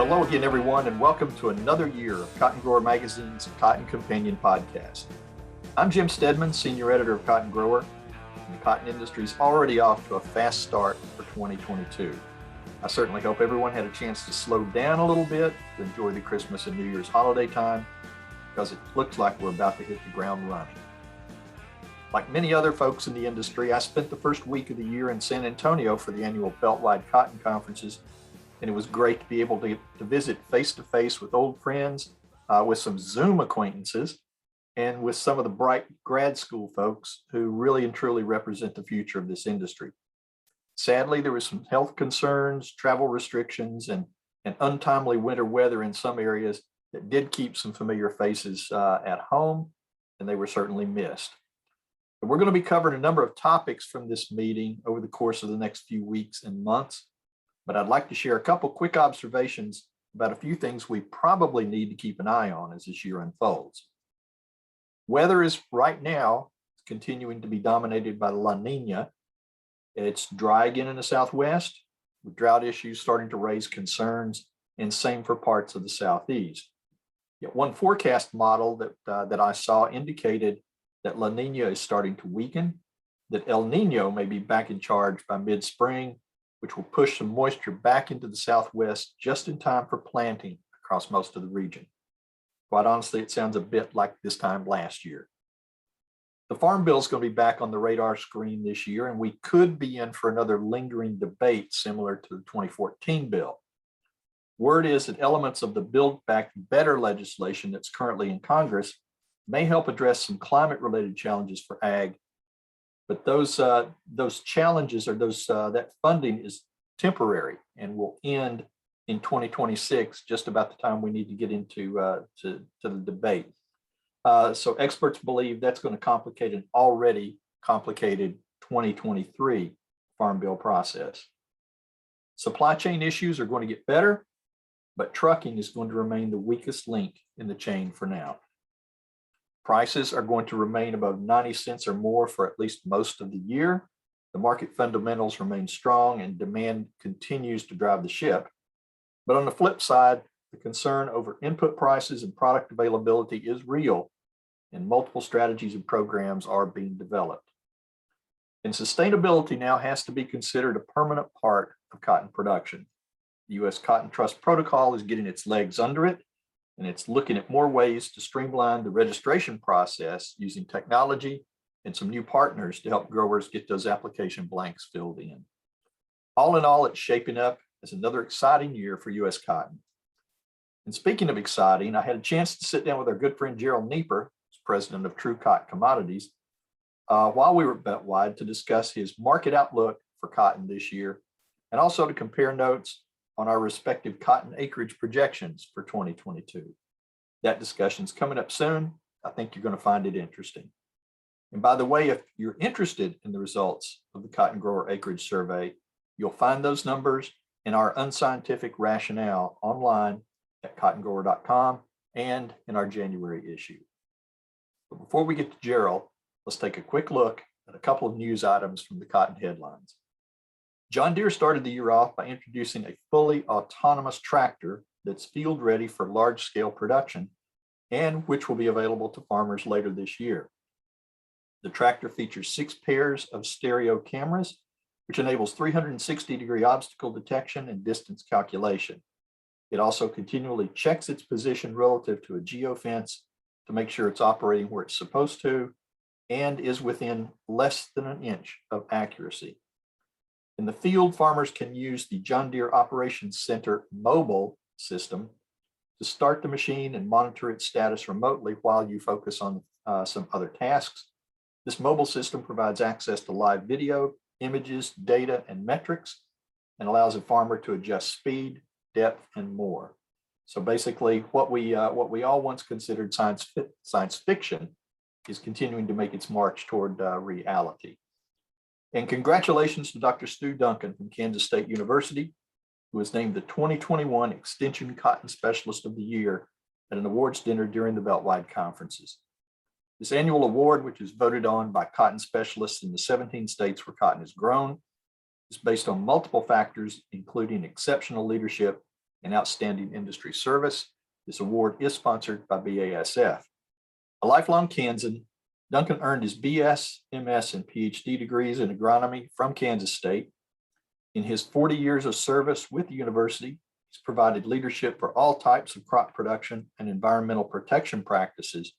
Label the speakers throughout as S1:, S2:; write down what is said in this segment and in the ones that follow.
S1: Hello again, everyone, and welcome to another year of Cotton Grower Magazine's Cotton Companion Podcast. I'm Jim Stedman, Senior Editor of Cotton Grower, and the cotton industry is already off to a fast start for 2022. I certainly hope everyone had a chance to slow down a little bit to enjoy the Christmas and New Year's holiday time, because it looks like we're about to hit the ground running. Like many other folks in the industry, I spent the first week of the year in San Antonio for the annual Beltwide Cotton Conferences, and it was great to be able to visit face-to-face with old friends, with some Zoom acquaintances, and with some of the bright grad school folks who really and truly represent the future of this industry. Sadly, there were some health concerns, travel restrictions, and untimely winter weather in some areas that did keep some familiar faces at home, and they were certainly missed. But we're going to be covering a number of topics from this meeting over the course of the next few weeks and months, but I'd like to share a couple quick observations about a few things we probably need to keep an eye on as this year unfolds. Weather is right now continuing to be dominated by La Nina. It's dry again in the Southwest, with drought issues starting to raise concerns, and same for parts of the Southeast. Yet one forecast model that I saw indicated that La Nina is starting to weaken, that El Nino may be back in charge by mid-spring, which will push some moisture back into the Southwest just in time for planting across most of the region. Quite honestly, it sounds a bit like this time last year. The Farm Bill is going to be back on the radar screen this year, and we could be in for another lingering debate similar to the 2014 bill. Word is that elements of the Build Back Better legislation that's currently in Congress may help address some climate-related challenges for ag, but those challenges or that funding is temporary and will end in 2026, just about the time we need to get into to the debate. So experts believe that's going to complicate an already complicated 2023 Farm Bill process. Supply chain issues are going to get better, but trucking is going to remain the weakest link in the chain for now. Prices are going to remain above 90 cents or more for at least most of the year. The market fundamentals remain strong and demand continues to drive the ship. But on the flip side, the concern over input prices and product availability is real, and multiple strategies and programs are being developed. And sustainability now has to be considered a permanent part of cotton production. The U.S. Cotton Trust Protocol is getting its legs under it, and it's looking at more ways to streamline the registration process using technology and some new partners to help growers get those application blanks filled in. All in all, it's shaping up as another exciting year for U.S. cotton. And speaking of exciting, I had a chance to sit down with our good friend Jarral Neeper, who's president of True Cotton Commodities, while we were at Beltwide to discuss his market outlook for cotton this year, and also to compare notes on our respective cotton acreage projections for 2022. That discussion's coming up soon. I think you're going to find it interesting. And by the way, if you're interested in the results of the Cotton Grower Acreage Survey, you'll find those numbers in our unscientific rationale online at cottongrower.com and in our January issue. But before we get to Jarral, let's take a quick look at a couple of news items from the cotton headlines. John Deere started the year off by introducing a fully autonomous tractor that's field ready for large-scale production and which will be available to farmers later this year. The tractor features 6 pairs of stereo cameras, which enables 360-degree obstacle detection and distance calculation. It also continually checks its position relative to a geofence to make sure it's operating where it's supposed to and is within less than an inch of accuracy. In the field, farmers can use the John Deere Operations Center mobile system to start the machine and monitor its status remotely while you focus on some other tasks. This mobile system provides access to live video, images, data, and metrics, and allows a farmer to adjust speed, depth, and more. So basically, what we all once considered science fiction is continuing to make its march toward reality. And congratulations to Dr. Stu Duncan from Kansas State University, who was named the 2021 Extension Cotton Specialist of the Year at an awards dinner during the Beltwide Conferences. This annual award, which is voted on by cotton specialists in the 17 states where cotton is grown, is based on multiple factors, including exceptional leadership and outstanding industry service. This award is sponsored by BASF. A lifelong Kansan, Duncan earned his BS, MS, and PhD degrees in agronomy from Kansas State. In his 40 years of service with the university, he's provided leadership for all types of crop production and environmental protection practices,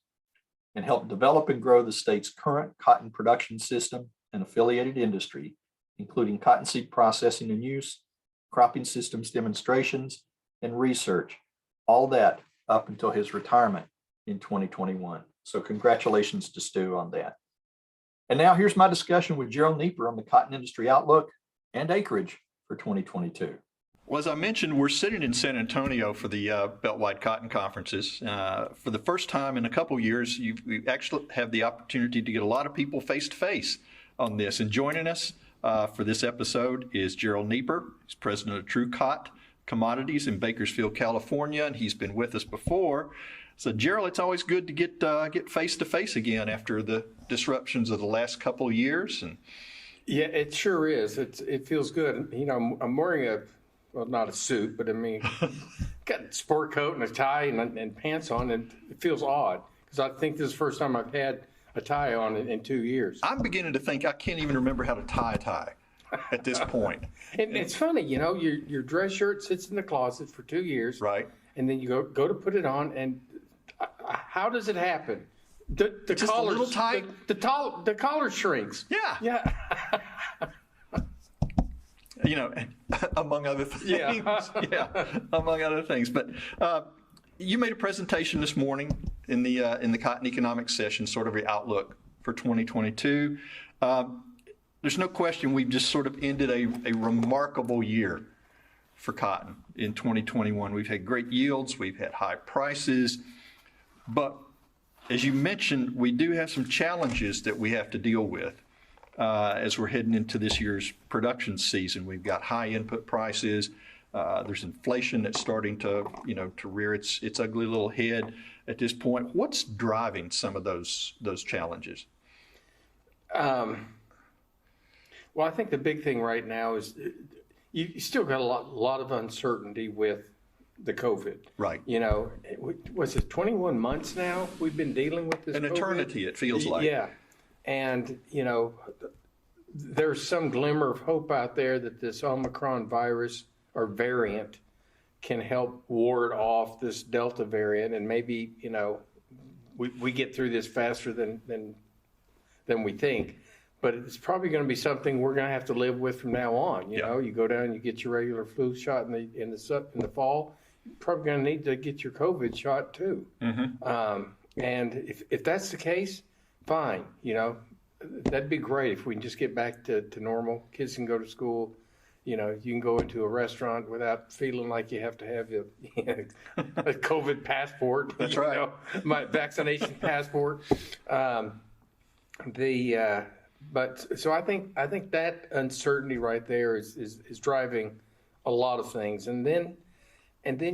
S1: and helped develop and grow the state's current cotton production system and affiliated industry, including cottonseed processing and use, cropping systems demonstrations, and research. All that up until his retirement in 2021. So congratulations to Stu on that. And now here's my discussion with Jarral Neeper on the cotton industry outlook and acreage for 2022.
S2: Well, as I mentioned, we're sitting in San Antonio for the Beltwide Cotton Conferences. For the first time in a couple years, we actually have the opportunity to get a lot of people face-to-face on this. And joining us for this episode is Jarral Neeper. He's president of True Cott Commodities in Bakersfield, California, and he's been with us before. So, Jarral, it's always good to get face-to-face again after the disruptions of the last couple of years. And
S3: yeah, it sure is. It feels good. You know, I'm wearing well, not a suit, but I mean, got a sport coat and a tie and pants on, and it feels odd because I think this is the first time I've had a tie on in 2 years.
S2: I'm beginning to think I can't even remember how to tie a tie at this point.
S3: And it's funny, you know, your dress shirt sits in the closet for 2 years,
S2: Right.
S3: And then you go to put it on, and how does it happen? The
S2: Just
S3: collar,
S2: a little tight.
S3: The collar shrinks.
S2: Yeah.
S3: Yeah.
S2: You know, among other things. Yeah, among other things. But you made a presentation this morning in the Cotton Economics session, sort of your outlook for 2022. There's no question we've just sort of ended a remarkable year for cotton in 2021. We've had great yields, we've had high prices, but as you mentioned, we do have some challenges that we have to deal with. As we're heading into this year's production season. We've got high input prices. There's inflation that's starting to rear its ugly little head at this point. What's driving some of those challenges?
S3: Well, I think the big thing right now is you still got a lot of uncertainty with the COVID.
S2: Right.
S3: You know, was it 21 months now we've been dealing with this?
S2: An
S3: COVID?
S2: eternity, it feels like.
S3: Yeah. And, you know, there's some glimmer of hope out there that this Omicron virus or variant can help ward off this Delta variant, and maybe, you know, we get through this faster than we think. But it's probably going to be something we're going to have to live with from now on. You know, you go down, you get your regular flu shot in the fall. You're probably going to need to get your COVID shot too. Mm-hmm. And if that's the case, fine, you know, that'd be great if we can just get back to normal. Kids can go to school. You know, you can go into a restaurant without feeling like you have to have a COVID passport.
S2: That's right.
S3: Know, my vaccination passport. But so I think that uncertainty right there is driving a lot of things, and then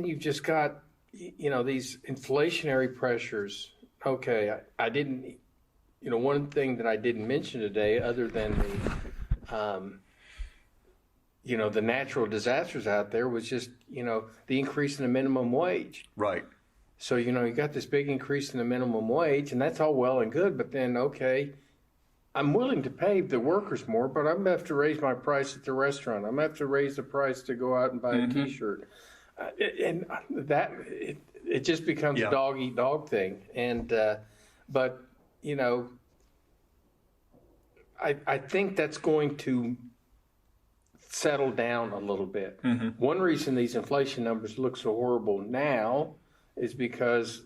S3: you've just got, you know, these inflationary pressures. Okay, I didn't. You know, one thing that I didn't mention today, other than the natural disasters out there, was just, you know, the increase in the minimum wage.
S2: Right.
S3: So, you know, you got this big increase in the minimum wage, and that's all well and good, but then, okay, I'm willing to pay the workers more, but I'm going to have to raise my price at the restaurant. I'm going to have to raise the price to go out and buy a T-shirt. And that, it just becomes a dog-eat-dog thing. And, but, you know, I think that's going to settle down a little bit. Mm-hmm. One reason these inflation numbers look so horrible now is because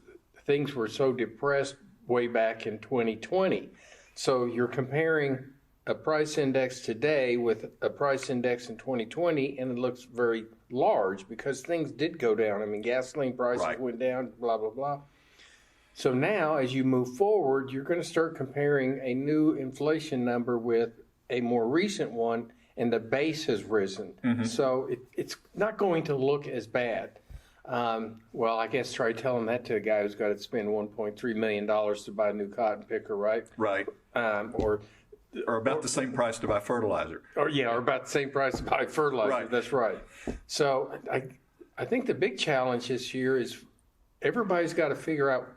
S3: things were so depressed way back in 2020. So you're comparing a price index today with a price index in 2020, and it looks very large because things did go down. I mean, gasoline prices went down, blah, blah, blah. So now, as you move forward, you're going to start comparing a new inflation number with a more recent one, and the base has risen. Mm-hmm. So it's not going to look as bad. Well, I guess try telling that to a guy who's got to spend $1.3 million to buy a new cotton picker, right?
S2: Right.
S3: Or
S2: about the same price to buy fertilizer.
S3: Or about the same price to buy fertilizer. Right. That's right. So I think the big challenge this year is everybody's got to figure out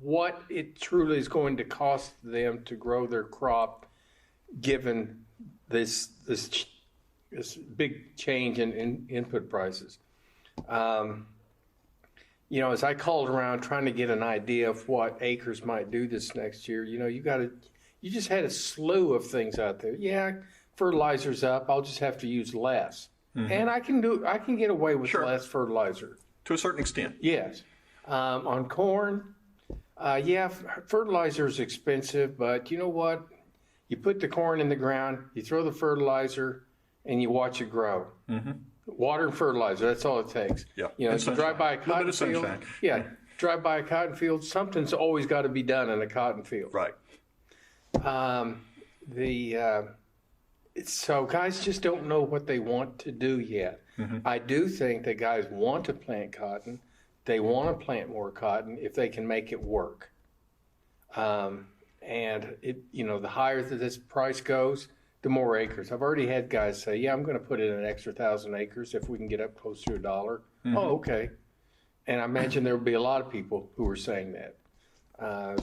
S3: what it truly is going to cost them to grow their crop, given this big change in input prices. As I called around trying to get an idea of what acres might do this next year, you just had a slew of things out there. Yeah, fertilizer's up. I'll just have to use less, and I can get away with less fertilizer
S2: to a certain extent.
S3: Yes, on corn, fertilizer is expensive, but you know what? You put the corn in the ground, you throw the fertilizer, and you watch it grow. Water and fertilizer, that's all it takes.
S2: Yeah.
S3: If you drive by a cotton field, drive by a cotton field, something's always got to be done in a cotton field.
S2: Right.
S3: So guys just don't know what they want to do yet. I do think that guys want to plant cotton. They want to plant more cotton if they can make it work. And the higher that this price goes, the more acres. I've already had guys say, I'm going to put in an extra 1,000 acres if we can get up close to $1. Oh, okay. And I imagine there will be a lot of people who are saying that.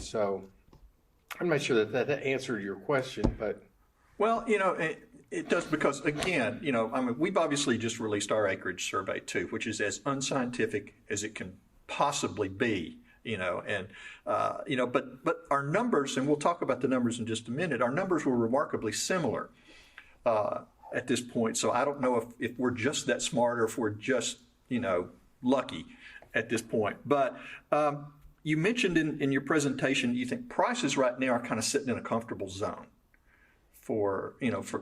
S3: So I'm not sure that answered your question, but.
S2: Well, it does because, again, we've obviously just released our acreage survey too, which is as unscientific as it can possibly be. But our numbers, and we'll talk about the numbers in just a minute, our numbers were remarkably similar at this point. So I don't know if we're just that smart or if we're just, lucky at this point. But you mentioned in your presentation, you think prices right now are kind of sitting in a comfortable zone for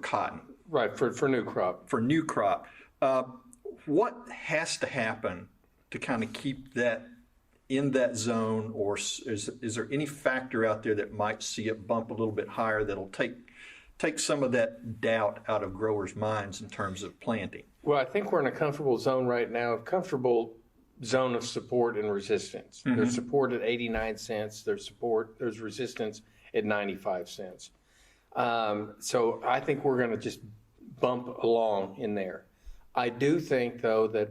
S2: cotton.
S3: Right, for new crop.
S2: For new crop. What has to happen to kind of keep that in that zone, or is there any factor out there that might see it bump a little bit higher that'll take some of that doubt out of growers' minds in terms of planting?
S3: Well, I think we're in a comfortable zone right now, a comfortable zone of support and resistance. There's support at 89 cents, there's resistance at 95 cents. So I think we're going to just bump along in there. I do think, though, that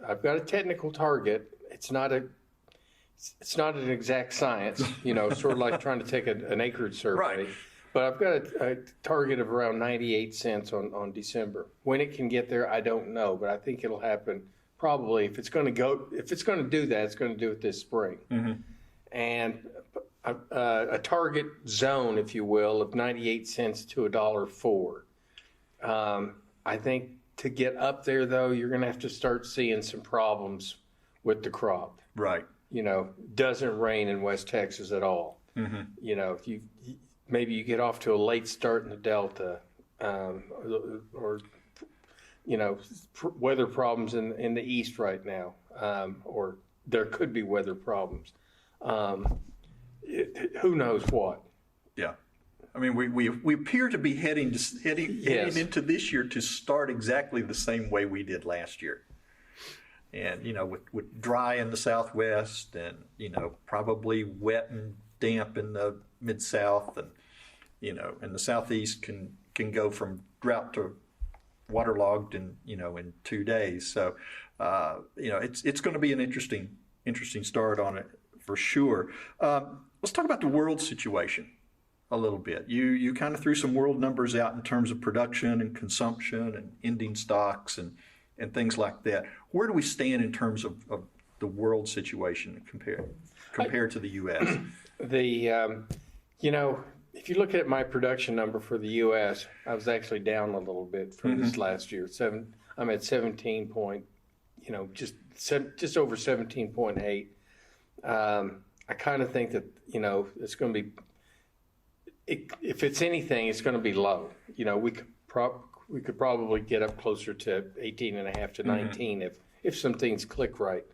S3: I've got a technical target. It's not an exact science, sort of like trying to take an acreage survey.
S2: Right.
S3: But I've got a target of around 98 cents on December. When it can get there, I don't know, but I think it'll happen probably. If it's going to do that, it's going to do it this spring. And a target zone, if you will, of 98 cents to $1.04. I think to get up there, though, you're going to have to start seeing some problems with the crop.
S2: Right.
S3: Doesn't rain in West Texas at all. Maybe you get off to a late start in the Delta, or weather problems in the East right now, or there could be weather problems. Who knows what? Yeah.
S2: I mean, we appear to be heading into this year to start exactly the same way we did last year. And, with dry in the Southwest and, probably wet and damp in the Mid-South and, and the Southeast can go from drought to waterlogged in 2 days. So, it's going to be an interesting start on it for sure. Let's talk about the world situation a little bit. You kind of threw some world numbers out in terms of production and consumption and ending stocks and things like that. Where do we stand in terms of the world situation compared to the U.S.?
S3: If you look at my production number for the U.S., I was actually down a little bit from this last year. I'm at 17 point, just over 17.8. I kind of think that it's going to be. If it's anything, it's going to be low. We could probably get up closer to 18.5 to 19 if some things click right.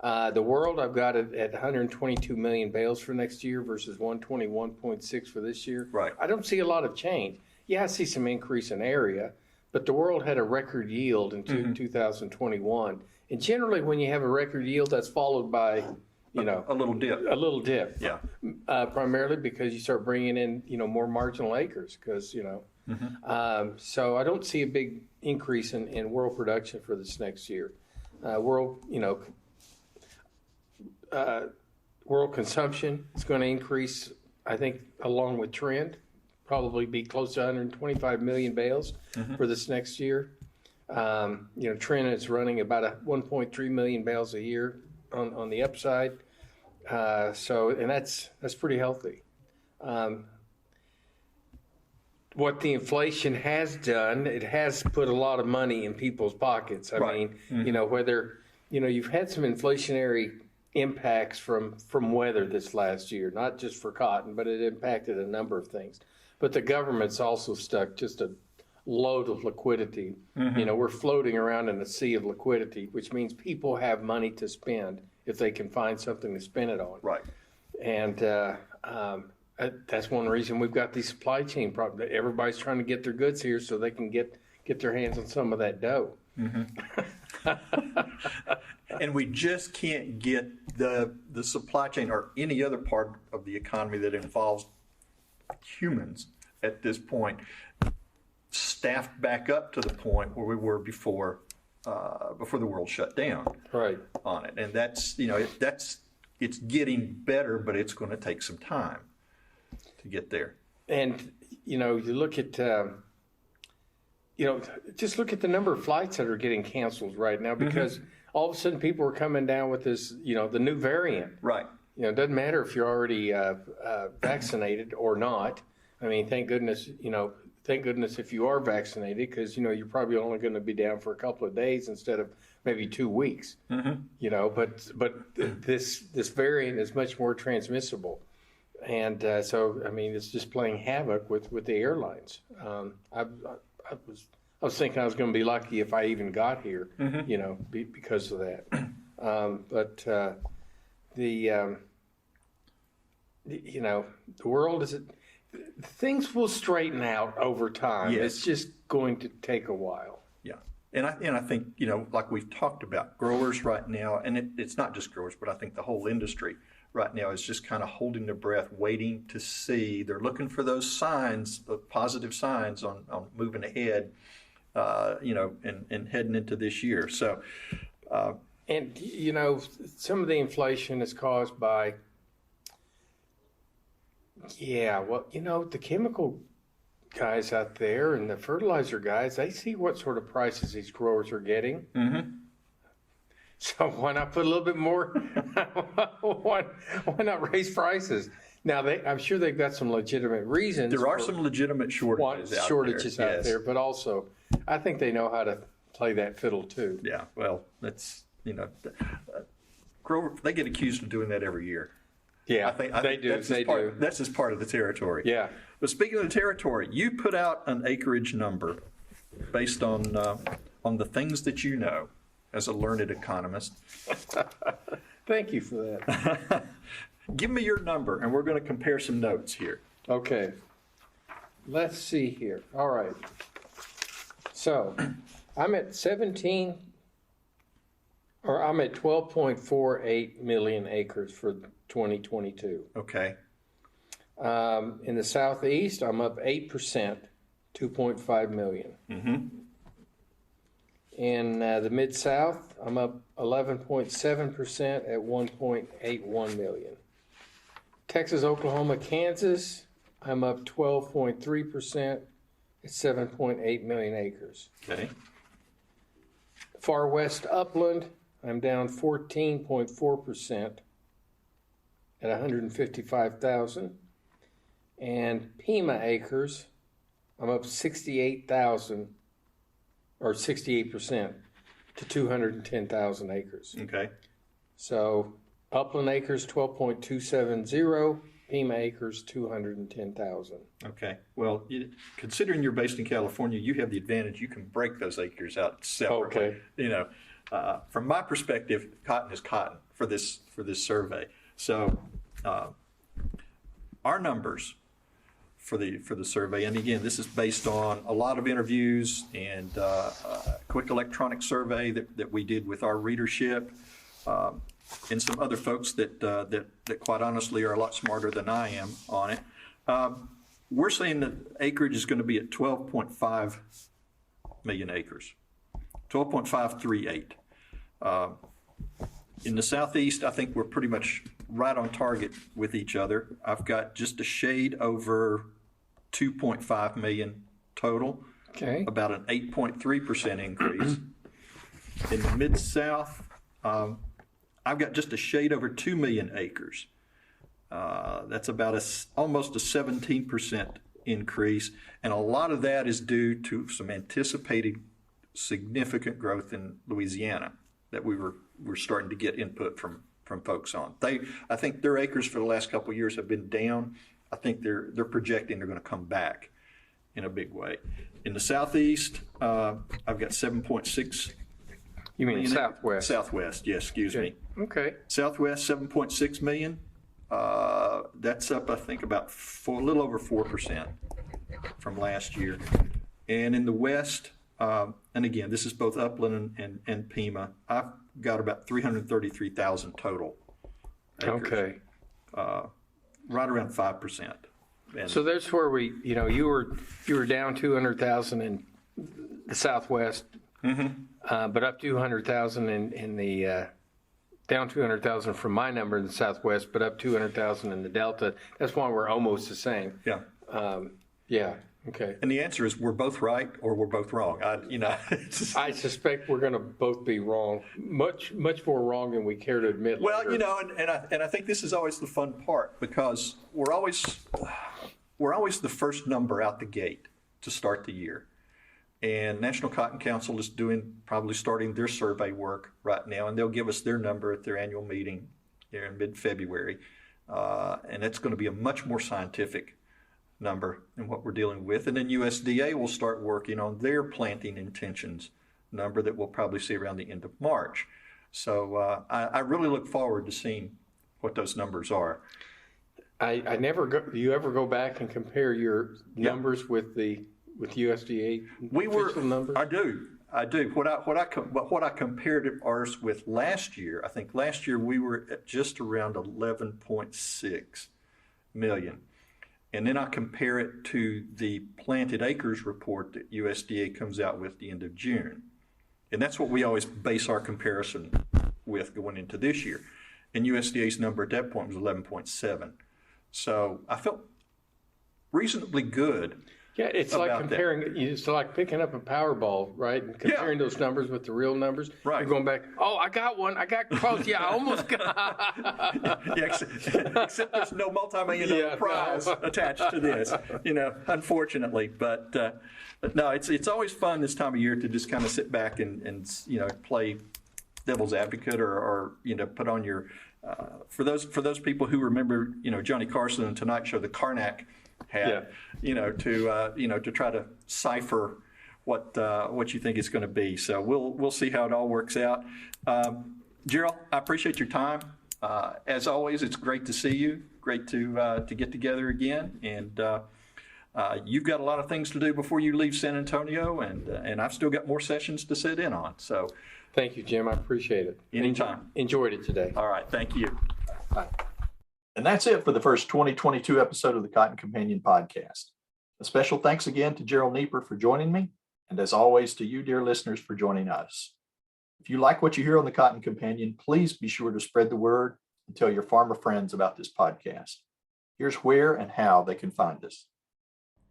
S3: The world, I've got it at 122 million bales for next year versus 121.6 for this year.
S2: Right.
S3: I don't see a lot of change. Yeah, I see some increase in area, but the world had a record yield in 2021. And generally, when you have a record yield, that's followed by
S2: a little dip.
S3: A little dip.
S2: Yeah.
S3: Primarily because you start bringing in more marginal acres because so I don't see a big increase in world production for this next year. World consumption is going to increase, I think, along with trend, probably be close to 125 million bales for this next year. Trend is running about 1.3 million bales a year on the upside. And that's pretty healthy. What the inflation has done, it has put a lot of money in people's pockets. I mean, whether, you've had some inflationary impacts from weather this last year, not just for cotton, but it impacted a number of things. But the government's also stuck just a load of liquidity. We're floating around in a sea of liquidity, which means people have money to spend if they can find something to spend it on.
S2: Right.
S3: And that's one reason we've got these supply chain problems. Everybody's trying to get their goods here so they can get their hands on some of that dough.
S2: And we just can't get the supply chain or any other part of the economy that involves humans at this point staffed back up to the point where we were before the world shut down.
S3: Right.
S2: On it. And that's it's getting better, but it's going to take some time to get there.
S3: And, you look at, just look at the number of flights that are getting canceled right now because all of a sudden people are coming down with this, the new variant.
S2: Right.
S3: It doesn't matter if you're already vaccinated or not. I mean, thank goodness if you are vaccinated because, you're probably only going to be down for a couple of days instead of maybe 2 weeks. But this variant is much more transmissible. And so, I mean, it's just playing havoc with the airlines. I was thinking I was going to be lucky if I even got here, because of that. The world is, things will straighten out over time.
S2: Yes.
S3: It's just going to take a while.
S2: Yeah. And I think, like we've talked about, growers right now, and it's not just growers, but I think the whole industry right now is just kind of holding their breath, waiting to see. They're looking for those signs, the positive signs on moving ahead, and heading into this year. So,
S3: and, some of the inflation is caused by, the chemical guys out there and the fertilizer guys, they see what sort of prices these growers are getting. So why not put a little bit more? why not raise prices? Now, I'm sure they've got some legitimate reasons.
S2: There are some legitimate shortages
S3: out there, but also I think they know how to play that fiddle too.
S2: Yeah, well, that's, grower, they get accused of doing that every year.
S3: Yeah,
S2: I think
S3: they do.
S2: That's just part of the territory.
S3: Yeah.
S2: But speaking of the territory, you put out an acreage number based on the things that you know as a learned economist.
S3: Thank you for that.
S2: Give me your number, and we're going to compare some notes here.
S3: Okay. Let's see here. All right. So I'm at 12.48 million acres for 2022.
S2: Okay.
S3: In the Southeast, I'm up 8%, 2.5 million. In the Mid-South, I'm up 11.7% at 1.81 million. Texas, Oklahoma, Kansas, I'm up 12.3% at 7.8 million acres.
S2: Okay.
S3: Far West Upland, I'm down 14.4% at 155,000. And Pima acres, I'm up 68,000 or 68% to 210,000 acres.
S2: Okay.
S3: So Upland acres 12.270, Pima acres 210,000.
S2: Okay. Well, considering you're based in California, you have the advantage you can break those acres out separately.
S3: Okay.
S2: From my perspective, cotton is cotton for this survey. So our numbers for the survey, and again, this is based on a lot of interviews and a quick electronic survey that we did with our readership and some other folks that quite honestly are a lot smarter than I am on it. We're saying that acreage is going to be at 12.5 million acres, 12.538. In the Southeast, I think we're pretty much right on target with each other. I've got just a shade over 2.5 million total,
S3: Okay.
S2: about an 8.3% increase. In the Mid-South, I've got just a shade over 2 million acres. That's about almost a 17% increase, and a lot of that is due to some anticipated significant growth in Louisiana that we're starting to get input from folks on. I think their acres for the last couple of years have been down. I think they're projecting they're going to come back in a big way. In the Southeast, I've got 7.6.
S3: You mean Southwest?
S2: Southwest, yes, excuse me.
S3: Okay.
S2: Southwest, 7.6 million. That's up, I think, about a little over 4% from last year. And in the West, and again, this is both Upland and Pima, I've got about 333,000 total acres.
S3: Okay.
S2: Right around 5%. And
S3: So that's where you were down 200,000 in the Southwest, but up 200,000 in the down 200,000 from my number in the Southwest, but up 200,000 in the Delta. That's why we're almost the same.
S2: yeah.
S3: Yeah. Okay.
S2: And the answer is we're both right or we're both wrong.
S3: I suspect we're going to both be wrong, much more wrong than we care to admit.
S2: Well,
S3: later.
S2: and I think this is always the fun part because we're always the first number out the gate to start the year. And National Cotton Council is probably starting their survey work right now, and they'll give us their number at their annual meeting here in mid-February. And it's going to be a much more scientific number than what we're dealing with. And then USDA will start working on their planting intentions number that we'll probably see around the end of March. So I really look forward to seeing what those numbers are.
S3: I never go. Do you ever go back and compare your numbers with USDA official numbers?
S2: I do. What I compared ours with last year, I think last year we were at just around 11.6 million. And then I compare it to the planted acres report that USDA comes out with the end of June. And that's what we always base our comparison with going into this year. And USDA's number at that point was 11.7. So I felt reasonably good.
S3: Yeah, it's like comparing. It's like picking up a Powerball, right? And comparing those numbers with the real numbers.
S2: Right.
S3: You're going back. Oh, I got one. I got close. Yeah, I almost got.
S2: Except there's no multi-million-dollar prize attached to this, unfortunately. But no, it's always fun this time of year to just kind of sit back and play devil's advocate or put on your. For those people who remember, Johnny Carson and Tonight Show, the Karnak hat, to try to cipher what you think it's going to be. So we'll see how it all works out. Jarral, I appreciate your time. As always, it's great to see you. Great to get together again. And you've got a lot of things to do before you leave San Antonio, and I've still got more sessions to sit in on. So.
S3: Thank you, Jim. I appreciate it.
S2: Anytime.
S3: Enjoyed it today.
S2: All right. Thank you.
S3: Bye.
S1: And that's it for the first 2022 episode of the Cotton Companion podcast. A special thanks again to Jarral Neeper for joining me, and as always to you, dear listeners, for joining us. If you like what you hear on the Cotton Companion, please be sure to spread the word and tell your farmer friends about this podcast. Here's where and how they can find us.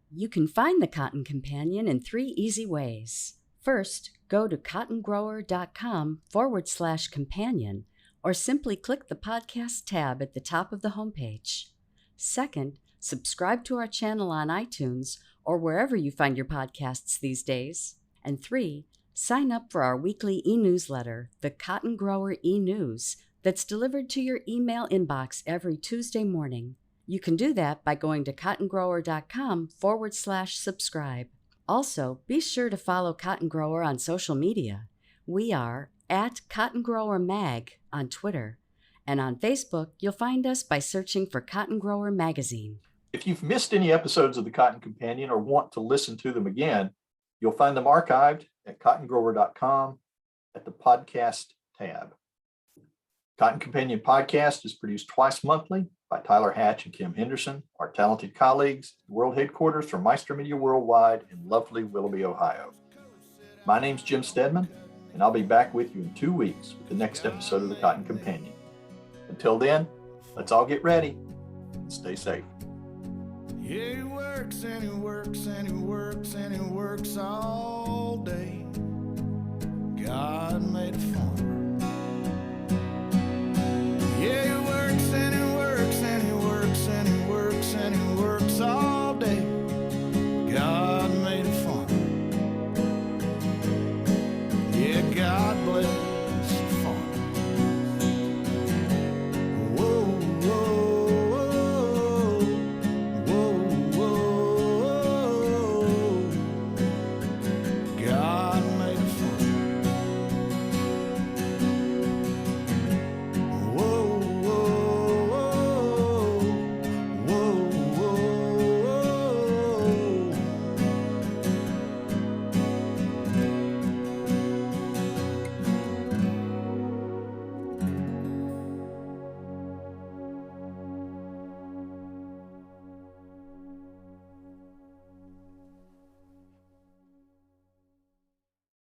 S4: You can find the Cotton Companion in 3 easy ways. First, go to cottongrower.com/companion, or simply click the podcast tab at the top of the homepage. Second, subscribe to our channel on iTunes or wherever you find your podcasts these days. And 3, sign up for our weekly e-newsletter, the Cotton Grower e-News, that's delivered to your email inbox every Tuesday morning. You can do that by going to cottongrower.com/subscribe. Also, be sure to follow Cotton Grower on social media. We are at Cotton Grower Mag on Twitter, and on Facebook, you'll find us by searching for Cotton Grower Magazine.
S1: If you've missed any episodes of the Cotton Companion or want to listen to them again, you'll find them archived at cottongrower.com at the podcast tab. Cotton Companion podcast is produced twice monthly by Tyler Hatch and Kim Henderson, our talented colleagues at world headquarters for Meister Media Worldwide in lovely Willoughby, Ohio. My name's Jim Stedman, and I'll be back with you in 2 weeks with the next episode of the Cotton Companion. Until then, let's all get ready and stay safe.
S5: Yeah, he works and he works and he works and he works all day. God